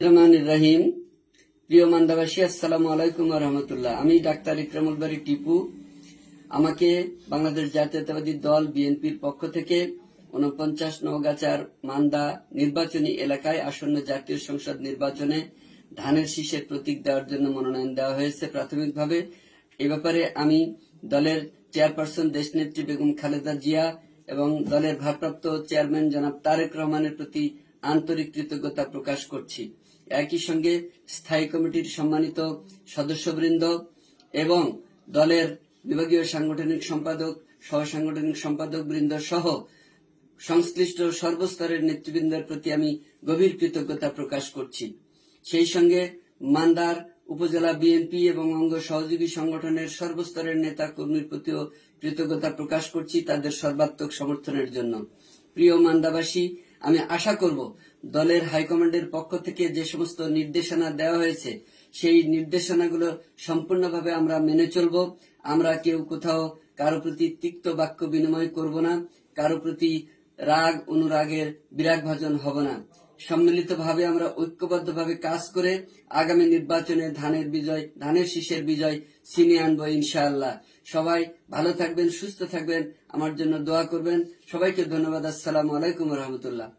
রহমানির রহিম। প্রিয় মান্দাবাসী, আসসালামু আলাইকুম ওয়া রাহমাতুল্লাহ। আমি ডাক্তার ইকরামুল বারী টিপু। আমাকে বাংলাদেশ জাতীয়তাবাদী দল বিএনপির পক্ষ থেকে ৪৯ নওগাঁচার মান্দা নির্বাচনী এলাকায় আসন্ন জাতীয় সংসদ নির্বাচনে ধানের শীষের প্রতীক দেওয়ার জন্য মনোনয়ন দেওয়া হয়েছে প্রাথমিকভাবে। এ ব্যাপারে আমি দলের চেয়ারপারসন দেশনেত্রী বেগম খালেদা জিয়া এবং দলের ভারপ্রাপ্ত চেয়ারম্যান জনাব তারেক রহমানের প্রতি আন্তরিক কৃতজ্ঞতা প্রকাশ করছি। একই সঙ্গে স্থায়ী কমিটির সম্মানিত সদস্যবৃন্দ এবং দলের বিভাগীয় সাংগঠনিক সম্পাদক, সহ সাংগঠনিক সম্পাদক বৃন্দ সহ সংশ্লিষ্ট সর্বস্তরের নেতৃবৃন্দের প্রতি আমি গভীর কৃতজ্ঞতা প্রকাশ করছি। সেই সঙ্গে মান্দার উপজেলা বিএনপি এবং অঙ্গ সহযোগী সংগঠনের সর্বস্তরের নেতা কর্মীর প্রতিও কৃতজ্ঞতা প্রকাশ করছি তাদের সর্বাত্মক সমর্থনের জন্য। প্রিয় মান্দাবাসী, আমি আশা করব দলের হাইকমান্ডের পক্ষ থেকে যে সমস্ত নির্দেশনা দেওয়া হয়েছে সেই নির্দেশনাগুলো সম্পূর্ণভাবে আমরা মেনে চলব। আমরা কেউ কোথাও কারো প্রতি তিক্ত বাক্য বিনিময় করব না, কারো প্রতি রাগ অনুরাগের বিরাগভাজন হব না। সম্মিলিতভাবে আমরা ঐক্যবদ্ধভাবে কাজ করে আগামী নির্বাচনে ধানের শীষের বিজয় ছিনিয়ে আনবো ইনশাআল্লাহ। সবাই ভালো থাকবেন, সুস্থ থাকবেন, আমার জন্য দোয়া করবেন। সবাইকে ধন্যবাদ। আসসালামু আলাইকুম ওয়া রাহমাতুল্লাহ।